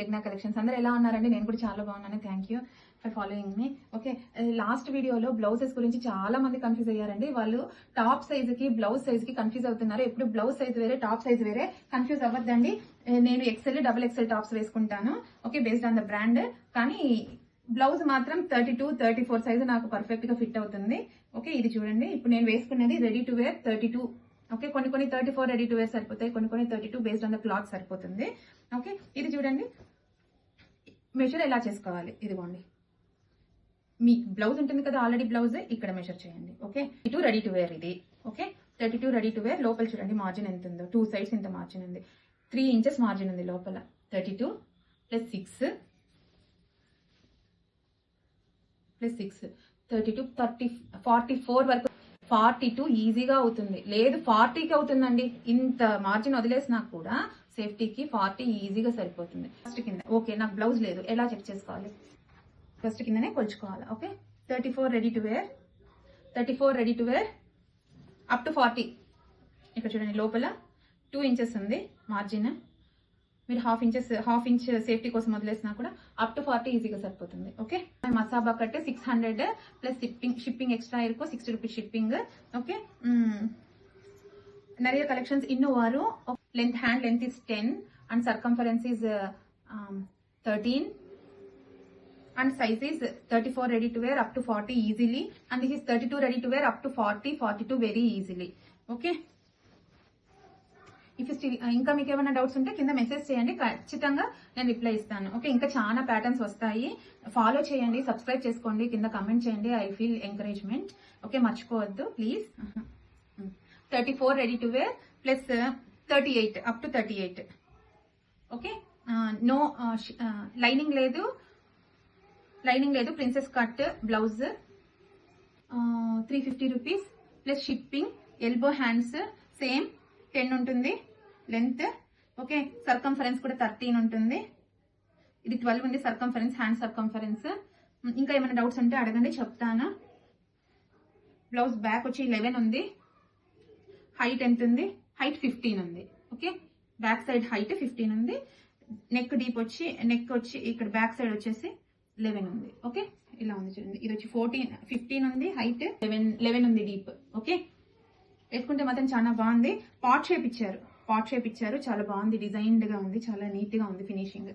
యజ్ఞ కలెక్షన్స్ అందరూ ఎలా ఉన్నారండి? నేను కూడా చాలా బాగున్నాను. Thank you for following me. Okay, last వీడియోలో బ్లౌజెస్ గురించి చాలా మంది కన్ఫ్యూజ్ అయ్యారండి. వాళ్ళు టాప్ సైజ్ కి బ్లౌజ్ సైజ్ కి కన్ఫ్యూజ్ అవుతున్నారు. ఎప్పుడు బ్లౌజ్ సైజ్ వేరే, టాప్ సైజ్ వేరే. కన్ఫ్యూజ్ అవ్వద్దండి. నేను ఎక్సెల్, డబుల్ ఎక్సెల్ టాప్స్ వేసుకుంటాను. Okay, based on the brand. కానీ బ్లౌజ్ మాత్రం 32, 34 సైజ్ నాకు పర్ఫెక్ట్ గా ఫిట్ అవుతుంది. ఓకే, ఇది చూడండి. ఇప్పుడు నేను వేసుకున్నది రెడీ టు వేర్ 32. ఓకే, కొన్ని 34 రెడీ టు వేర్ సరిపోతాయి, కొన్ని 32 బేస్డ్ ఆన్ ద క్లాత్ సరిపోతుంది. ఓకే, ఇది చూడండి. మెజర్ ఎలా చేసుకోవాలి? ఇదిగోండి, మీ బ్లౌజ్ ఉంటుంది కదా, ఆల్రెడీ బ్లౌజ్ ఇక్కడ మెజర్ చేయండి. ఓకే, 32 రెడీ టు వేర్ ఇది. Okay, 32 ready to wear. లోపల చూడండి మార్జిన్ ఎంత ఉందో. 2 సైడ్స్ ఇంత మార్జిన్ ఉంది. 3 ఇంచెస్ మార్జిన్ ఉంది లోపల. 32 ప్లస్ 6 ప్లస్ 6 32 30 44 వరకు. 42 ఈజీగా అవుతుంది. లేదు 40కి అవుతుందండి. ఇంత మార్జిన్ వదిలేసినా కూడా సేఫ్టీకి 40 ఈజీగా సరిపోతుంది. ఫస్ట్ కింద. ఓకే, నాకు బ్లౌజ్ లేదు, ఎలా చెక్ చేసుకోవాలి? ఫస్ట్ కిందనే కొలుచుకోవాలి. Okay, 34 ready to wear, 34 ready to wear up to 40. ఇక్కడ చూడండి, లోపల 2 ఇంచెస్ ఉంది మార్జిన్. మీరు హాఫ్ ఇంచ్ సేఫ్టీ కోసం వదిలేసినా కూడా అప్ టు 40 ఈజీగా సరిపోతుంది. Okay, Masaba cut 600 plus shipping extra ఇరుకో 60 రూపీస్ షిప్పింగ్. ఓకే, நிறைய కలెక్షన్స్ இன்னும் வரும். Length, hand length is 10 and circumference is 13 and size is 34 ready to wear up to 40 easily, and this is 32 ready to wear up to 40, 42 very easily. Okay, if still ఇంకా మీకు ఏమైనా doubts ఉంటే కింద message చేయండి, ఖచ్చితంగా నేను reply ఇస్తాను. Okay, ఇంకా చాలా ప్యాటర్న్స్ వస్తాయి. ఫాలో చేయండి, సబ్స్క్రైబ్ చేసుకోండి, కింద కమెంట్ చేయండి. I feel encouragement. ఓకే, మర్చిపోవద్దు please. 34 ready to wear plus 38 up to 38. Okay, no lining లేదు, princess cut blouse 350 rupees plus shipping. Elbow hands same 10 ఉంటుంది లెంత్. ఓకే, సర్కంఫరెన్స్ కూడా 13 ఉంటుంది. ఇది 12 ఉంది సర్కంఫరెన్స్, హ్యాండ్ సర్కంఫరెన్స్. ఇంకా ఏమైనా డౌట్స్ ఉంటే అడగండి, చెప్తాను. బ్లౌజ్ బ్యాక్ వచ్చి 11 ఉంది. హైట్ ఎంత ఉంది? హైట్ 15 ఉంది. ఓకే, బ్యాక్ సైడ్ హైట్ 15 ఉంది. నెక్ వచ్చి ఇక్కడ బ్యాక్ సైడ్ వచ్చేసి 11 ఉంది. ఓకే, ఇలా ఉంది చూడండి. ఇది వచ్చి 15 ఉంది, హైట్ 11 ఉంది డీప్. ఓకే, వేసుకుంటే మాత్రం చాలా బాగుంది. పాట్ షేప్ ఇచ్చారు, చాలా బాగుంది. డిజైన్డ్ గా ఉంది, చాలా నీట్ గా ఉంది ఫినిషింగ్.